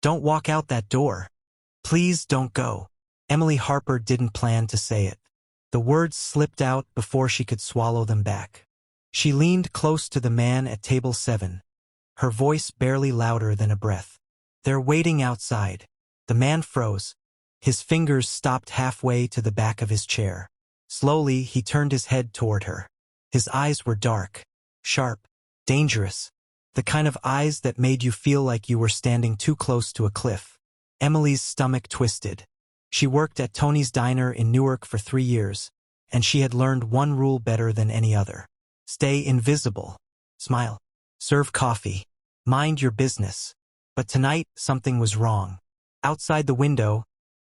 Don't walk out that door. Please don't go. Emily Harper didn't plan to say it. The words slipped out before she could swallow them back. She leaned close to the man at table 7, her voice barely louder than a breath. They're waiting outside. The man froze. His fingers stopped halfway to the back of his chair. Slowly, he turned his head toward her. His eyes were dark, sharp, dangerous. The kind of eyes that made you feel like you were standing too close to a cliff. Emily's stomach twisted. She worked at Tony's Diner in Newark for 3 years, and she had learned one rule better than any other. Stay invisible. Smile. Serve coffee. Mind your business. But tonight, something was wrong. Outside the window,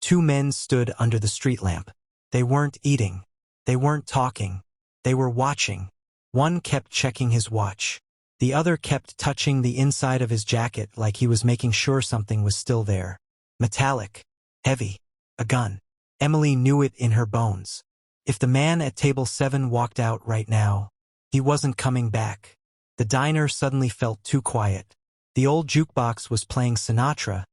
2 men stood under the street lamp. They weren't eating. They weren't talking. They were watching. One kept checking his watch. The other kept touching the inside of his jacket like he was making sure something was still there. Metallic. Heavy. A gun. Emily knew it in her bones. If the man at table 7 walked out right now, he wasn't coming back. The diner suddenly felt too quiet. The old jukebox was playing Sinatra,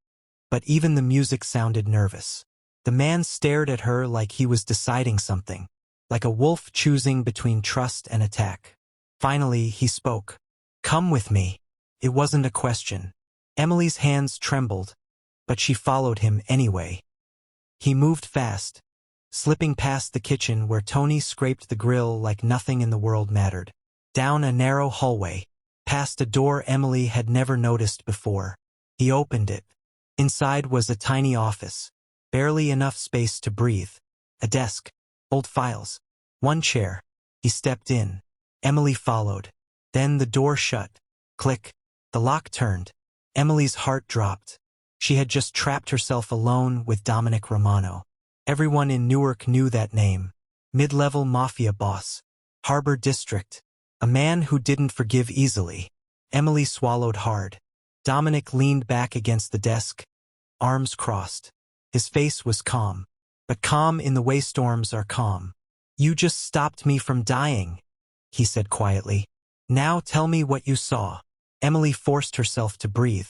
but even the music sounded nervous. The man stared at her like he was deciding something, like a wolf choosing between trust and attack. Finally, he spoke. Come with me. It wasn't a question. Emily's hands trembled, but she followed him anyway. He moved fast, slipping past the kitchen where Tony scraped the grill like nothing in the world mattered. Down a narrow hallway, past a door Emily had never noticed before. He opened it. Inside was a tiny office, barely enough space to breathe. A desk, old files, one chair. He stepped in. Emily followed. Then the door shut. Click. The lock turned. Emily's heart dropped. She had just trapped herself alone with Dominic Romano. Everyone in Newark knew that name. Mid-level Mafia boss. Harbor District. A man who didn't forgive easily. Emily swallowed hard. Dominic leaned back against the desk, arms crossed. His face was calm. But calm in the way storms are calm. You just stopped me from dying, he said quietly. Now tell me what you saw. Emily forced herself to breathe.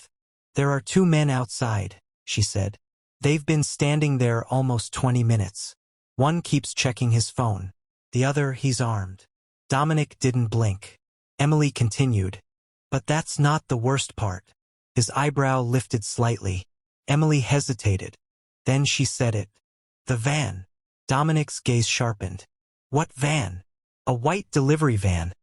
There are 2 men outside, she said. They've been standing there almost 20 minutes. One keeps checking his phone. The other, he's armed. Dominic didn't blink. Emily continued. But that's not the worst part. His eyebrow lifted slightly. Emily hesitated. Then she said it. The van. Dominic's gaze sharpened. What van? A white delivery van,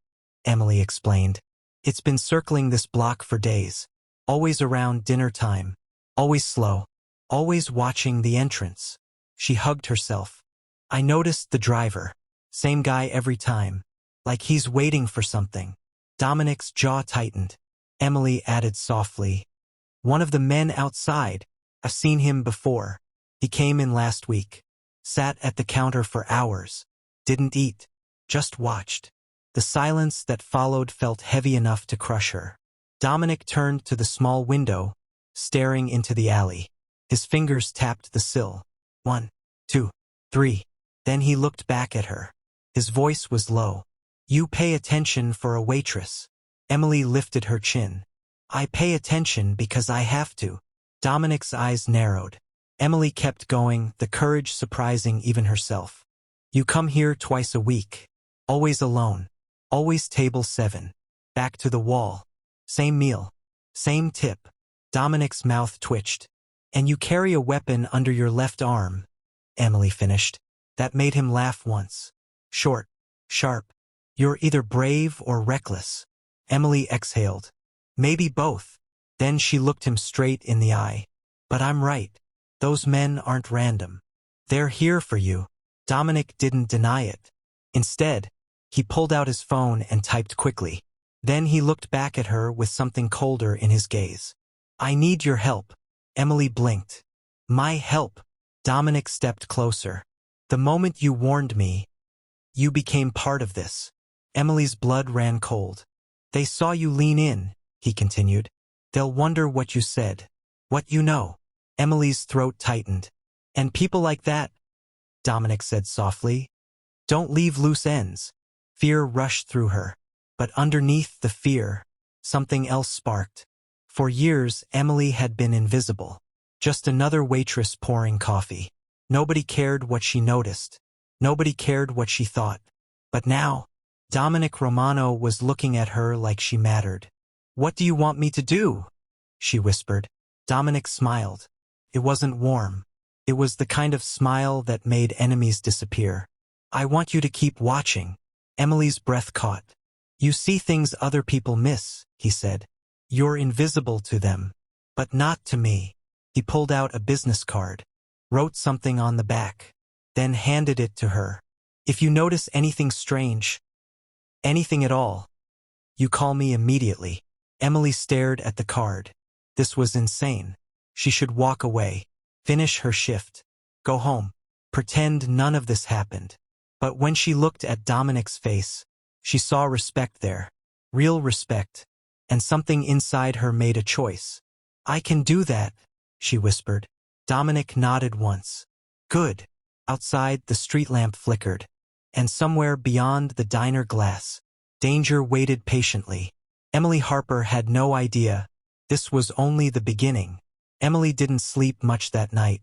Emily explained. It's been circling this block for days. Always around dinner time. Always slow. Always watching the entrance. She hugged herself. I noticed the driver. Same guy every time. Like he's waiting for something. Dominic's jaw tightened. Emily added softly. One of the men outside. I've seen him before. He came in last week. Sat at the counter for hours. Didn't eat. Just watched. The silence that followed felt heavy enough to crush her. Dominic turned to the small window, staring into the alley. His fingers tapped the sill. 1, 2, 3. Then he looked back at her. His voice was low. You pay attention for a waitress. Emily lifted her chin. I pay attention because I have to. Dominic's eyes narrowed. Emily kept going, the courage surprising even herself. You come here twice a week. Always alone. Always table 7. Back to the wall. Same meal. Same tip. Dominic's mouth twitched. And you carry a weapon under your left arm, Emily finished. That made him laugh once. Short. Sharp. You're either brave or reckless. Emily exhaled. Maybe both. Then she looked him straight in the eye. But I'm right. Those men aren't random. They're here for you. Dominic didn't deny it. Instead, he pulled out his phone and typed quickly. Then he looked back at her with something colder in his gaze. I need your help. Emily blinked. My help. Dominic stepped closer. The moment you warned me, you became part of this. Emily's blood ran cold. They saw you lean in, he continued. They'll wonder what you said. What you know. Emily's throat tightened. And people like that, Dominic said softly, don't leave loose ends. Fear rushed through her. But underneath the fear, something else sparked. For years, Emily had been invisible. Just another waitress pouring coffee. Nobody cared what she noticed. Nobody cared what she thought. But now, Dominic Romano was looking at her like she mattered. "What do you want me to do?" she whispered. Dominic smiled. It wasn't warm. It was the kind of smile that made enemies disappear. "I want you to keep watching." Emily's breath caught. "You see things other people miss," he said. "You're invisible to them. But not to me." He pulled out a business card, wrote something on the back, then handed it to her. "If you notice anything strange, anything at all, you call me immediately." Emily stared at the card. This was insane. She should walk away, finish her shift, go home, pretend none of this happened. But when she looked at Dominic's face, she saw respect there, real respect, and something inside her made a choice. "I can do that," she whispered. Dominic nodded once. "Good." Outside, the street lamp flickered, and somewhere beyond the diner glass, danger waited patiently. Emily Harper had no idea. This was only the beginning. Emily didn't sleep much that night.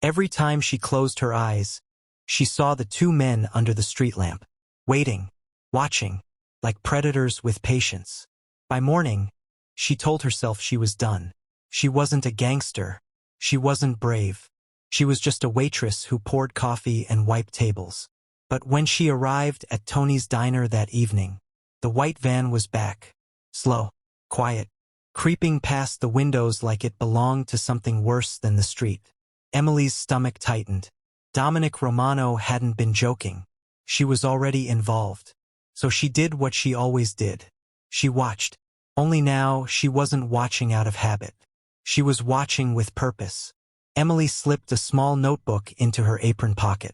Every time she closed her eyes, she saw the two men under the street lamp, waiting, watching, like predators with patience. By morning, she told herself she was done. She wasn't a gangster. She wasn't brave. She was just a waitress who poured coffee and wiped tables. But when she arrived at Tony's diner that evening, the white van was back. Slow, quiet, creeping past the windows like it belonged to something worse than the street. Emily's stomach tightened. Dominic Romano hadn't been joking. She was already involved. So she did what she always did. She watched. Only now she wasn't watching out of habit. She was watching with purpose. Emily slipped a small notebook into her apron pocket.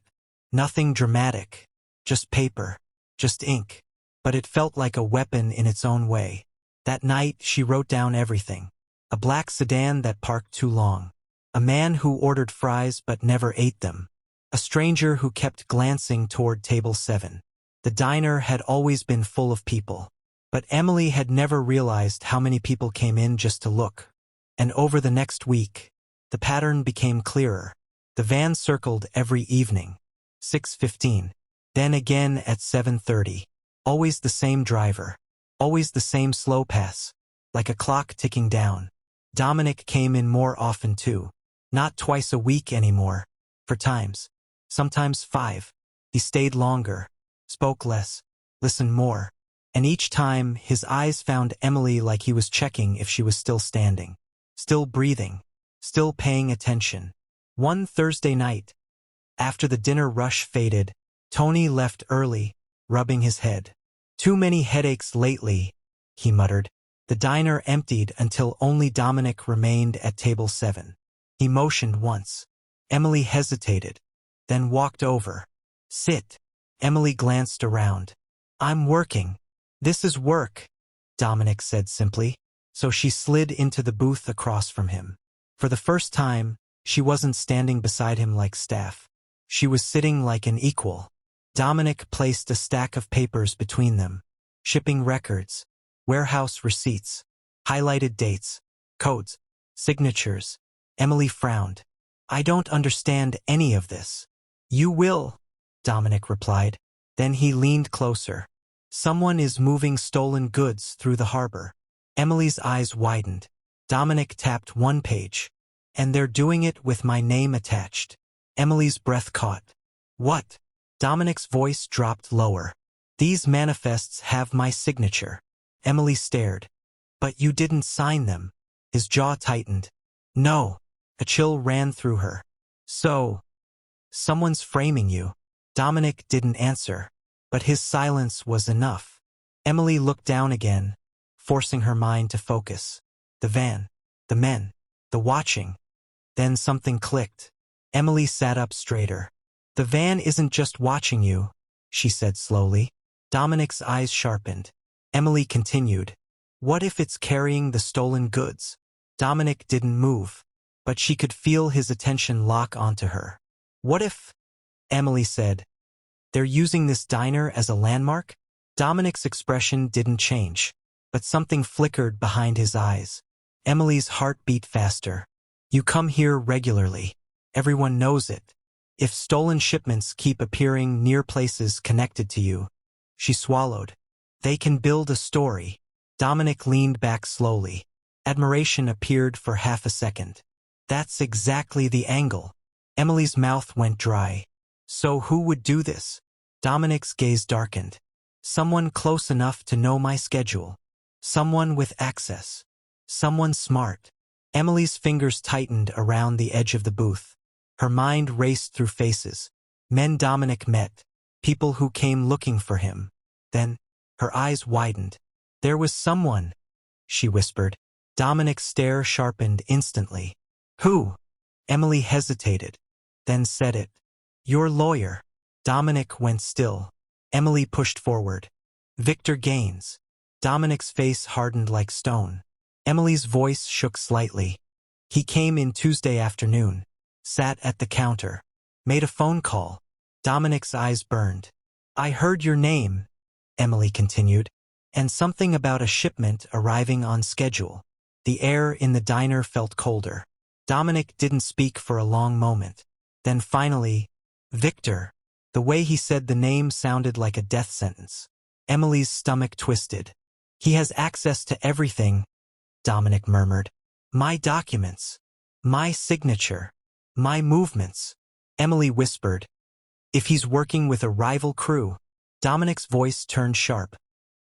Nothing dramatic. Just paper. Just ink. But it felt like a weapon in its own way. That night she wrote down everything. A black sedan that parked too long. A man who ordered fries but never ate them. A stranger who kept glancing toward table 7. The diner had always been full of people. But Emily had never realized how many people came in just to look. And over the next week, the pattern became clearer. The van circled every evening. 6:15. Then again at 7:30. Always the same driver. Always the same slow pass. Like a clock ticking down. Dominic came in more often too. Not twice a week anymore. For times. Sometimes 5. He stayed longer. Spoke less. Listened more. And each time, his eyes found Emily like he was checking if she was still standing. Still breathing. Still paying attention. One Thursday night, after the dinner rush faded, Tony left early, rubbing his head. "Too many headaches lately," he muttered. The diner emptied until only Dominic remained at table 7. He motioned once. Emily hesitated, then walked over. "Sit." Emily glanced around. "I'm working." "This is work," Dominic said simply. So she slid into the booth across from him. For the first time, she wasn't standing beside him like staff. She was sitting like an equal. Dominic placed a stack of papers between them. Shipping records, warehouse receipts, highlighted dates, codes, signatures. Emily frowned. "I don't understand any of this." "You will," Dominic replied. Then he leaned closer. "Someone is moving stolen goods through the harbor." Emily's eyes widened. Dominic tapped one page. "And they're doing it with my name attached." Emily's breath caught. "What?" Dominic's voice dropped lower. "These manifests have my signature." Emily stared. "But you didn't sign them." His jaw tightened. "No." A chill ran through her. "So, someone's framing you." Dominic didn't answer, but his silence was enough. Emily looked down again, forcing her mind to focus. The van, the men, the watching. Then something clicked. Emily sat up straighter. "The van isn't just watching you," she said slowly. Dominic's eyes sharpened. Emily continued. "What if it's carrying the stolen goods?" Dominic didn't move, but she could feel his attention lock onto her. "What if," Emily said, "they're using this diner as a landmark?" Dominic's expression didn't change, but something flickered behind his eyes. Emily's heart beat faster. You come here regularly. Everyone knows it. If stolen shipments keep appearing near places connected to you, she swallowed. They can build a story. Dominic leaned back slowly. Admiration appeared for half a second. That's exactly the angle. Emily's mouth went dry. So who would do this? Dominic's gaze darkened. Someone close enough to know my schedule. Someone with access. Someone smart. Emily's fingers tightened around the edge of the booth. Her mind raced through faces. Men Dominic met. People who came looking for him. Then, her eyes widened. There was someone, she whispered. Dominic's stare sharpened instantly. Who? Emily hesitated, then said it. Your lawyer. Dominic went still. Emily pushed forward. Victor Gaines. Dominic's face hardened like stone. Emily's voice shook slightly. He came in Tuesday afternoon. Sat at the counter. Made a phone call. Dominic's eyes burned. I heard your name, Emily continued, and something about a shipment arriving on schedule. The air in the diner felt colder. Dominic didn't speak for a long moment. Then finally, Victor. The way he said the name sounded like a death sentence. Emily's stomach twisted. He has access to everything, Dominic murmured. My documents. My signature. My movements. Emily whispered. If he's working with a rival crew. Dominic's voice turned sharp.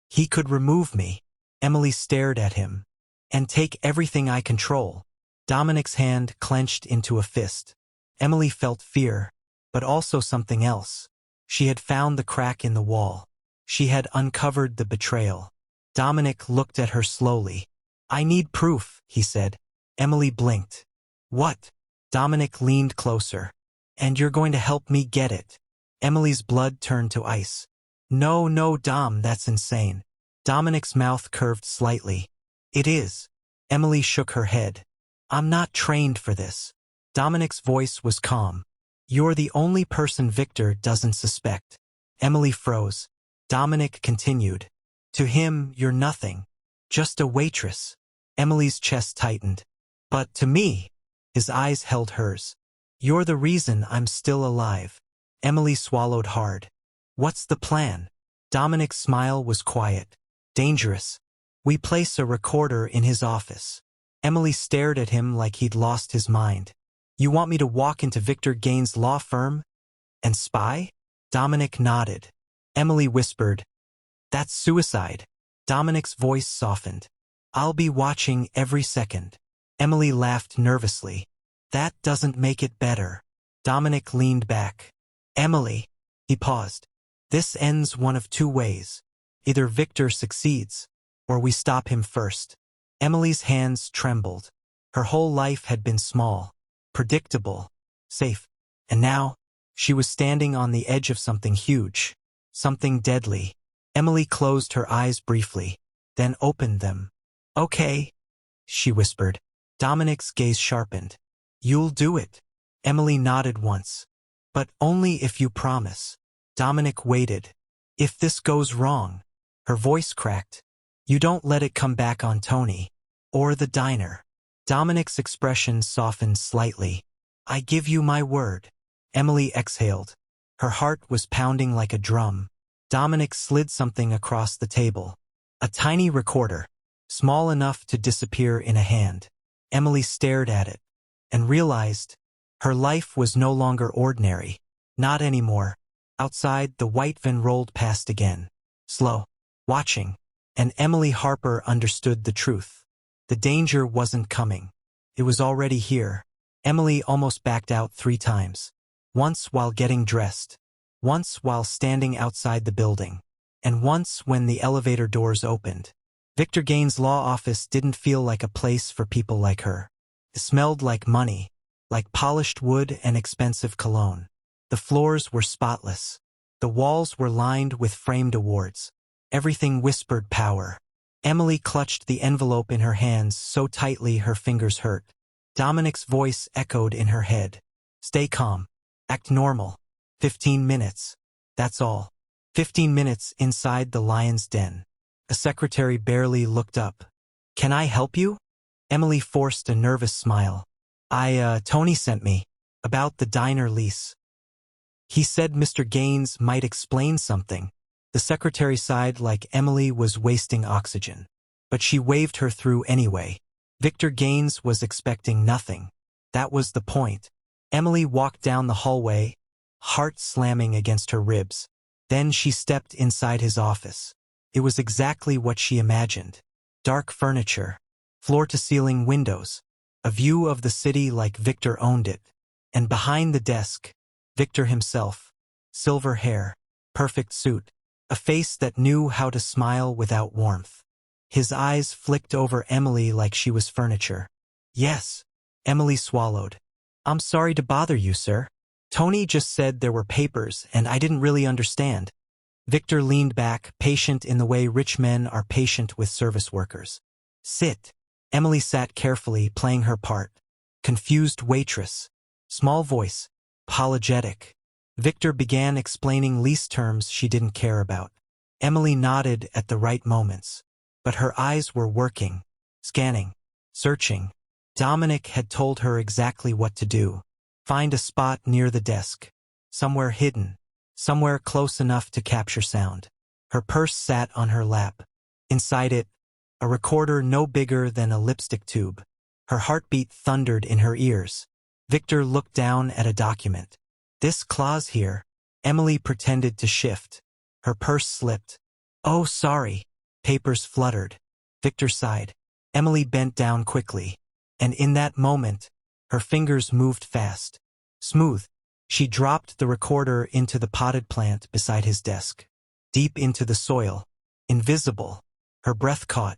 He could remove me. Emily stared at him. And take everything I control. Dominic's hand clenched into a fist. Emily felt fear, but also something else. She had found the crack in the wall. She had uncovered the betrayal. Dominic looked at her slowly. I need proof, he said. Emily blinked. What? Dominic leaned closer. And you're going to help me get it. Emily's blood turned to ice. No, Dom, that's insane. Dominic's mouth curved slightly. It is. Emily shook her head. I'm not trained for this. Dominic's voice was calm. You're the only person Victor doesn't suspect. Emily froze. Dominic continued. To him, you're nothing. Just a waitress. Emily's chest tightened. But to me, his eyes held hers. You're the reason I'm still alive. Emily swallowed hard. What's the plan? Dominic's smile was quiet. Dangerous. We place a recorder in his office. Emily stared at him like he'd lost his mind. You want me to walk into Victor Gaines' law firm? And spy? Dominic nodded. Emily whispered. That's suicide. Dominic's voice softened. I'll be watching every second. Emily laughed nervously. That doesn't make it better. Dominic leaned back. Emily. He paused. This ends one of two ways. Either Victor succeeds, or we stop him first. Emily's hands trembled. Her whole life had been small, predictable, safe. And now, she was standing on the edge of something huge, something deadly. Emily closed her eyes briefly, then opened them. Okay, she whispered. Dominic's gaze sharpened. You'll do it. Emily nodded once. But only if you promise. Dominic waited. If this goes wrong. Her voice cracked. You don't let it come back on Tony. Or the diner. Dominic's expression softened slightly. I give you my word. Emily exhaled. Her heart was pounding like a drum. Dominic slid something across the table. A tiny recorder. Small enough to disappear in a hand. Emily stared at it. And realized. Her life was no longer ordinary. Not anymore. Outside, the white van rolled past again. Slow. Watching. And Emily Harper understood the truth. The danger wasn't coming. It was already here. Emily almost backed out 3 times. Once while getting dressed. Once while standing outside the building. And once when the elevator doors opened. Victor Gaines' law office didn't feel like a place for people like her. It smelled like money. Like polished wood and expensive cologne. The floors were spotless. The walls were lined with framed awards. Everything whispered power. Emily clutched the envelope in her hands so tightly her fingers hurt. Dominic's voice echoed in her head. Stay calm. Act normal. 15 minutes. That's all. 15 minutes inside the lion's den. A secretary barely looked up. Can I help you? Emily forced a nervous smile. Tony sent me. About the diner lease. He said Mr. Gaines might explain something. The secretary sighed like Emily was wasting oxygen. But she waved her through anyway. Victor Gaines was expecting nothing. That was the point. Emily walked down the hallway, heart slamming against her ribs. Then she stepped inside his office. It was exactly what she imagined. Dark furniture, floor-to-ceiling windows, a view of the city like Victor owned it. And behind the desk, Victor himself, silver hair, perfect suit, a face that knew how to smile without warmth. His eyes flicked over Emily like she was furniture. Yes, Emily swallowed. I'm sorry to bother you, sir. Tony just said there were papers, and I didn't really understand. Victor leaned back, patient in the way rich men are patient with service workers. Sit. Emily sat carefully, playing her part. Confused waitress. Small voice. Apologetic. Victor began explaining lease terms she didn't care about. Emily nodded at the right moments. But her eyes were working, scanning, searching. Dominic had told her exactly what to do. Find a spot near the desk. Somewhere hidden. Somewhere close enough to capture sound. Her purse sat on her lap. Inside it, a recorder no bigger than a lipstick tube. Her heartbeat thundered in her ears. Victor looked down at a document. This clause here. Emily pretended to shift. Her purse slipped. Oh, sorry. Papers fluttered. Victor sighed. Emily bent down quickly. And in that moment, her fingers moved fast. Smooth. She dropped the recorder into the potted plant beside his desk. Deep into the soil. Invisible. Her breath caught.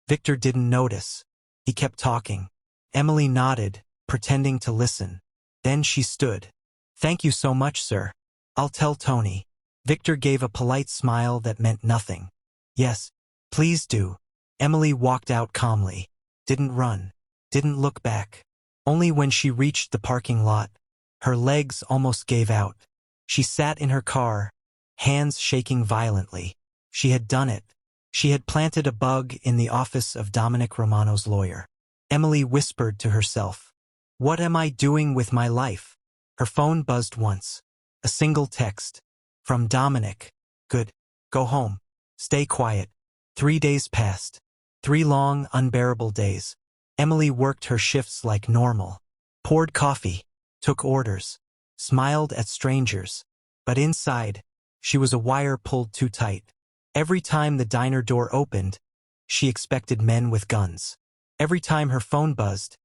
Victor didn't notice. He kept talking. Emily nodded, pretending to listen. Then she stood. Thank you so much, sir. I'll tell Tony. Victor gave a polite smile that meant nothing. Yes, please do. Emily walked out calmly. Didn't run. Didn't look back. Only when she reached the parking lot, her legs almost gave out. She sat in her car, hands shaking violently. She had done it. She had planted a bug in the office of Dominic Romano's lawyer. Emily whispered to herself. What am I doing with my life? Her phone buzzed once. A single text. From Dominic. Good. Go home. Stay quiet. 3 days passed. 3 long, unbearable days. Emily worked her shifts like normal. Poured coffee. Took orders. Smiled at strangers. But inside, she was a wire pulled too tight. Every time the diner door opened, she expected men with guns. Every time her phone buzzed,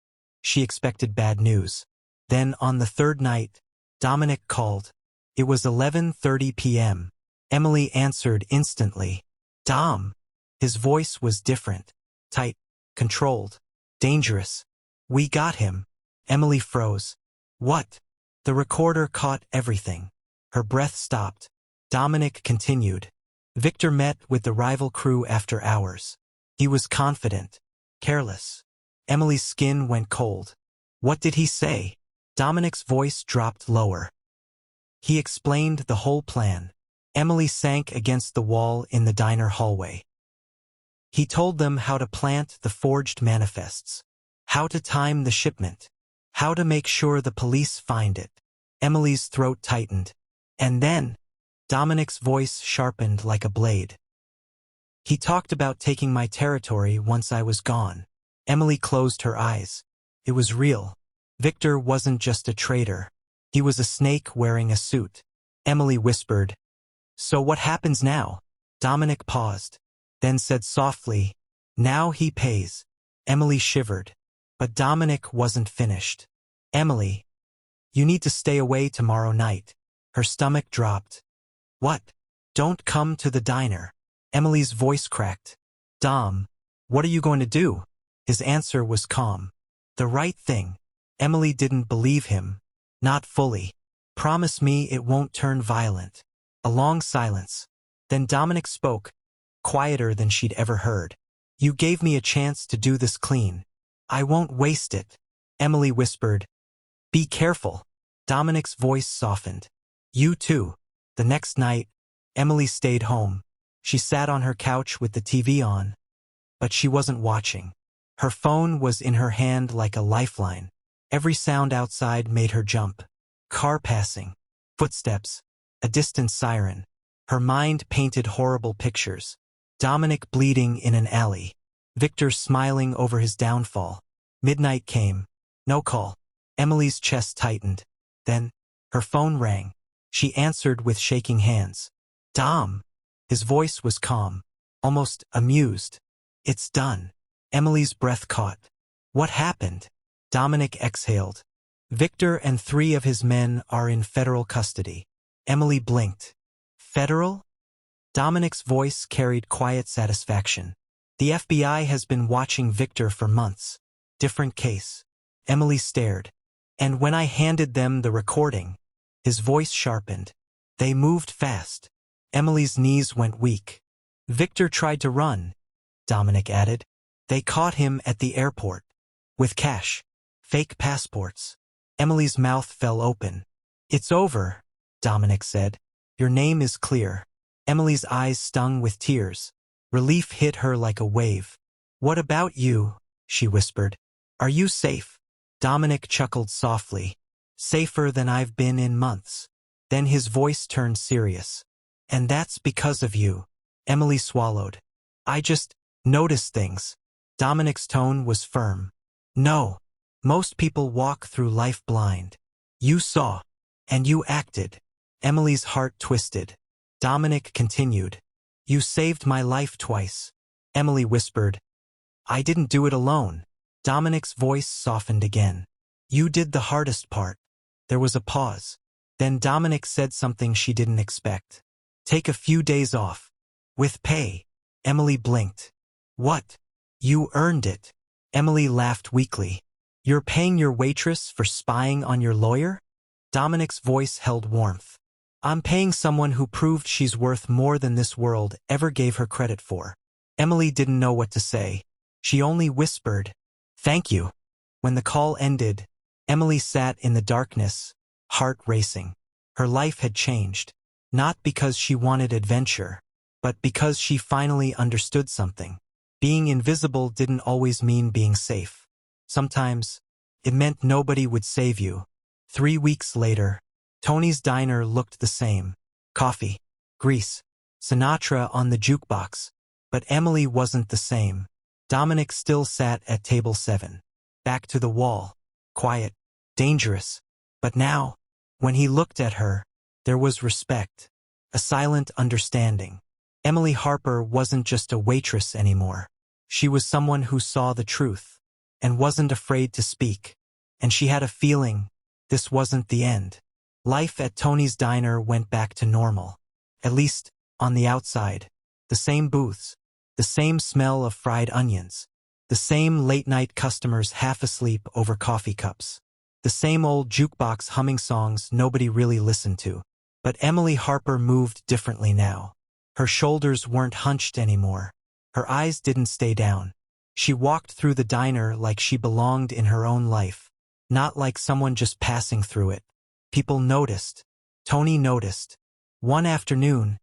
she expected bad news. Then on the 3rd night, Dominic called. It was 11:30 p.m. Emily answered instantly. Dom. His voice was different. Tight. Controlled. Dangerous. We got him. Emily froze. What? The recorder caught everything. Her breath stopped. Dominic continued. Victor met with the rival crew after hours. He was confident. Careless. Emily's skin went cold. What did he say? Dominic's voice dropped lower. He explained the whole plan. Emily sank against the wall in the diner hallway. He told them how to plant the forged manifests, how to time the shipment, how to make sure the police find it. Emily's throat tightened. And then, Dominic's voice sharpened like a blade. He talked about taking my territory once I was gone. Emily closed her eyes. It was real. Victor wasn't just a traitor. He was a snake wearing a suit. Emily whispered, So what happens now? Dominic paused, then said softly, Now he pays. Emily shivered. But Dominic wasn't finished. Emily, you need to stay away tomorrow night. Her stomach dropped. What? Don't come to the diner. Emily's voice cracked. Dom, what are you going to do? His answer was calm. The right thing. Emily didn't believe him. Not fully. Promise me it won't turn violent. A long silence. Then Dominic spoke, quieter than she'd ever heard. You gave me a chance to do this clean. I won't waste it. Emily whispered. Be careful. Dominic's voice softened. You too. The next night, Emily stayed home. She sat on her couch with the TV on. But she wasn't watching. Her phone was in her hand like a lifeline. Every sound outside made her jump. Car passing, footsteps, a distant siren. Her mind painted horrible pictures. Dominic bleeding in an alley. Victor smiling over his downfall. Midnight came. No call. Emily's chest tightened. Then, her phone rang. She answered with shaking hands. Dom. His voice was calm, almost amused. It's done. Emily's breath caught. What happened? Dominic exhaled. Victor and 3 of his men are in federal custody. Emily blinked. Federal? Dominic's voice carried quiet satisfaction. The FBI has been watching Victor for months. Different case. Emily stared. And when I handed them the recording, his voice sharpened. They moved fast. Emily's knees went weak. Victor tried to run, Dominic added. They caught him at the airport. With cash. Fake passports. Emily's mouth fell open. It's over, Dominic said. Your name is clear. Emily's eyes stung with tears. Relief hit her like a wave. What about you? She whispered. Are you safe? Dominic chuckled softly. Safer than I've been in months. Then his voice turned serious. And that's because of you. Emily swallowed. I just noticed things. Dominic's tone was firm. No. Most people walk through life blind. You saw. And you acted. Emily's heart twisted. Dominic continued. You saved my life twice. Emily whispered. I didn't do it alone. Dominic's voice softened again. You did the hardest part. There was a pause. Then Dominic said something she didn't expect. Take a few days off. With pay. Emily blinked. What? You earned it. Emily laughed weakly. You're paying your waitress for spying on your lawyer? Dominic's voice held warmth. I'm paying someone who proved she's worth more than this world ever gave her credit for. Emily didn't know what to say. She only whispered, Thank you. When the call ended, Emily sat in the darkness, heart racing. Her life had changed, not because she wanted adventure, but because she finally understood something. Being invisible didn't always mean being safe. Sometimes, it meant nobody would save you. 3 weeks later, Tony's diner looked the same. Coffee, grease, Sinatra on the jukebox. But Emily wasn't the same. Dominic still sat at table 7. Back to the wall. Quiet. Dangerous. But now, when he looked at her, there was respect. A silent understanding. Emily Harper wasn't just a waitress anymore. She was someone who saw the truth, and wasn't afraid to speak. And she had a feeling, this wasn't the end. Life at Tony's diner went back to normal. At least, on the outside. The same booths. The same smell of fried onions. The same late-night customers half asleep over coffee cups. The same old jukebox humming songs nobody really listened to. But Emily Harper moved differently now. Her shoulders weren't hunched anymore. Her eyes didn't stay down. She walked through the diner like she belonged in her own life. Not like someone just passing through it. People noticed. Tony noticed. One afternoon,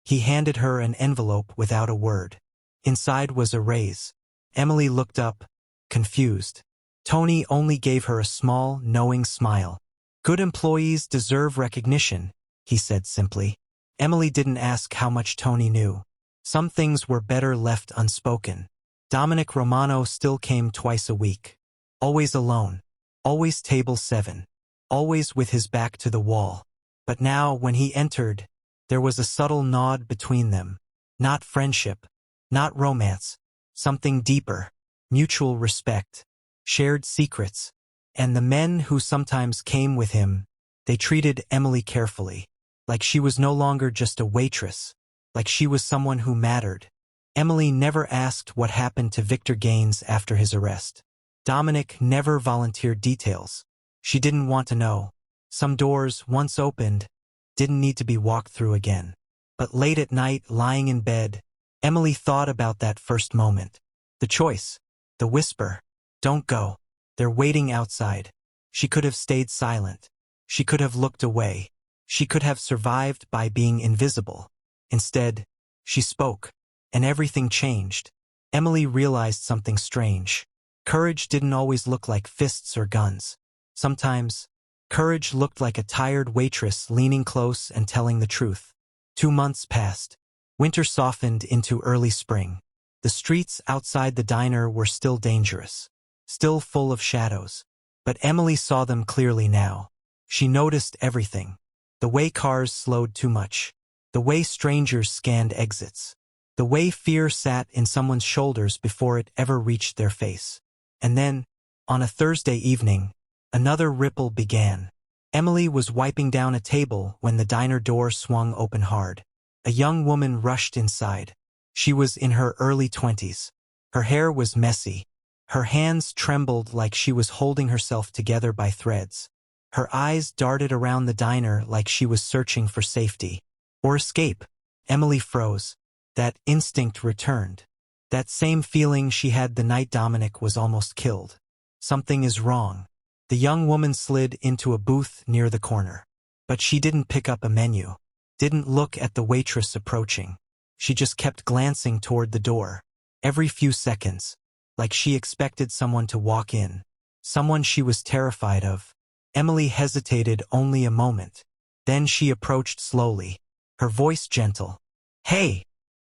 he handed her an envelope without a word. Inside was a raise. Emily looked up, confused. Tony only gave her a small, knowing smile. Good employees deserve recognition, he said simply. Emily didn't ask how much Tony knew. Some things were better left unspoken. Dominic Romano still came twice a week. Always alone. Always table 7. Always with his back to the wall. But now, when he entered, there was a subtle nod between them. Not friendship. Not romance. Something deeper. Mutual respect. Shared secrets. And the men who sometimes came with him, they treated Emily carefully. Like she was no longer just a waitress. Like she was someone who mattered. Emily never asked what happened to Victor Gaines after his arrest. Dominic never volunteered details. She didn't want to know. Some doors, once opened, didn't need to be walked through again. But late at night, lying in bed, Emily thought about that first moment. The choice. The whisper. Don't go. They're waiting outside. She could have stayed silent. She could have looked away. She could have survived by being invisible. Instead, she spoke, and everything changed. Emily realized something strange. Courage didn't always look like fists or guns. Sometimes, courage looked like a tired waitress leaning close and telling the truth. 2 months passed. Winter softened into early spring. The streets outside the diner were still dangerous, still full of shadows. But Emily saw them clearly now. She noticed everything. The way cars slowed too much. The way strangers scanned exits. The way fear sat in someone's shoulders before it ever reached their face. And then, on a Thursday evening, another ripple began. Emily was wiping down a table when the diner door swung open hard. A young woman rushed inside. She was in her early 20s. Her hair was messy. Her hands trembled like she was holding herself together by threads. Her eyes darted around the diner like she was searching for safety. Or escape. Emily froze. That instinct returned. That same feeling she had the night Dominic was almost killed. Something is wrong. The young woman slid into a booth near the corner. But she didn't pick up a menu. Didn't look at the waitress approaching. She just kept glancing toward the door. Every few seconds. Like she expected someone to walk in. Someone she was terrified of. Emily hesitated only a moment. Then she approached slowly. Her voice gentle. "Hey!"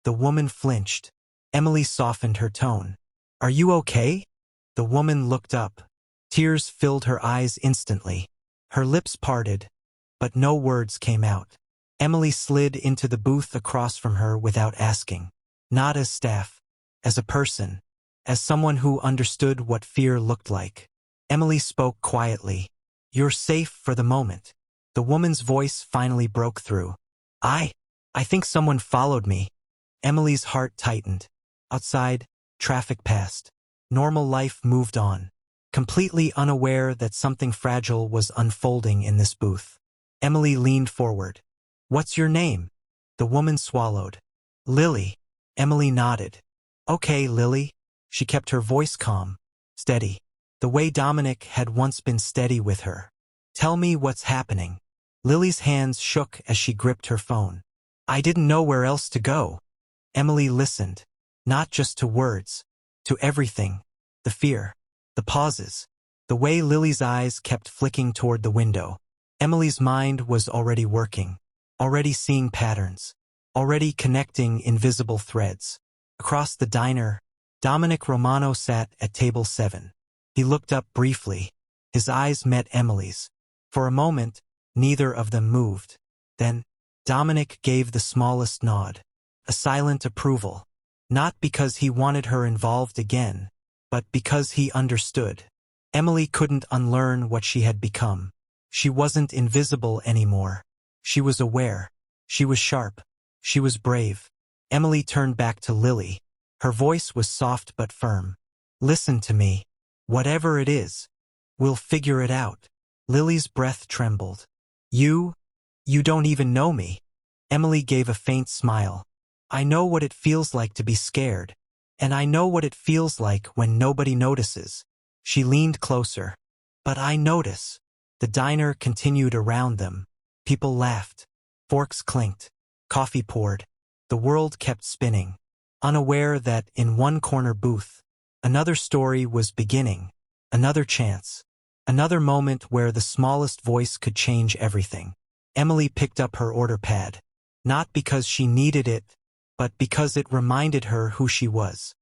The woman flinched. Emily softened her tone. "Are you okay?" The woman looked up. Tears filled her eyes instantly. Her lips parted, but no words came out. Emily slid into the booth across from her without asking. Not as staff. As a person. As someone who understood what fear looked like. Emily spoke quietly. "You're safe for the moment." The woman's voice finally broke through. I think someone followed me." Emily's heart tightened. Outside, traffic passed. Normal life moved on. Completely unaware that something fragile was unfolding in this booth. Emily leaned forward. "What's your name?" The woman swallowed. "Lily." Emily nodded. "Okay, Lily." She kept her voice calm, steady, the way Dominic had once been steady with her. "Tell me what's happening." Lily's hands shook as she gripped her phone. "I didn't know where else to go." Emily listened, not just to words, to everything. The fear, the pauses, the way Lily's eyes kept flicking toward the window. Emily's mind was already working, already seeing patterns, already connecting invisible threads. Across the diner, Dominic Romano sat at table 7. He looked up briefly. His eyes met Emily's. For a moment, neither of them moved. Then, Dominic gave the smallest nod. A silent approval. Not because he wanted her involved again, but because he understood. Emily couldn't unlearn what she had become. She wasn't invisible anymore. She was aware. She was sharp. She was brave. Emily turned back to Lily. Her voice was soft but firm. "Listen to me. Whatever it is, we'll figure it out." Lily's breath trembled. You don't even know me." Emily gave a faint smile. "I know what it feels like to be scared. And I know what it feels like when nobody notices." She leaned closer. "But I notice." The diner continued around them. People laughed. Forks clinked. Coffee poured. The world kept spinning. Unaware that in one corner booth, another story was beginning. Another chance. Another moment where the smallest voice could change everything. Emily picked up her order pad. Not because she needed it, but because it reminded her who she was.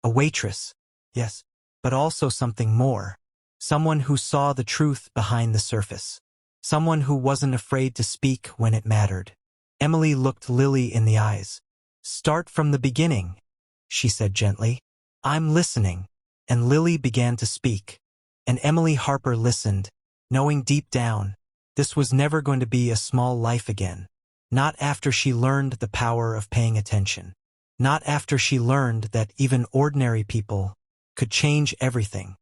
A waitress, yes, but also something more. Someone who saw the truth behind the surface. Someone who wasn't afraid to speak when it mattered. Emily looked Lily in the eyes. "Start from the beginning," she said gently. "I'm listening." And Lily began to speak. And Emily Harper listened, knowing deep down, this was never going to be a small life again. Not after she learned the power of paying attention. Not after she learned that even ordinary people could change everything.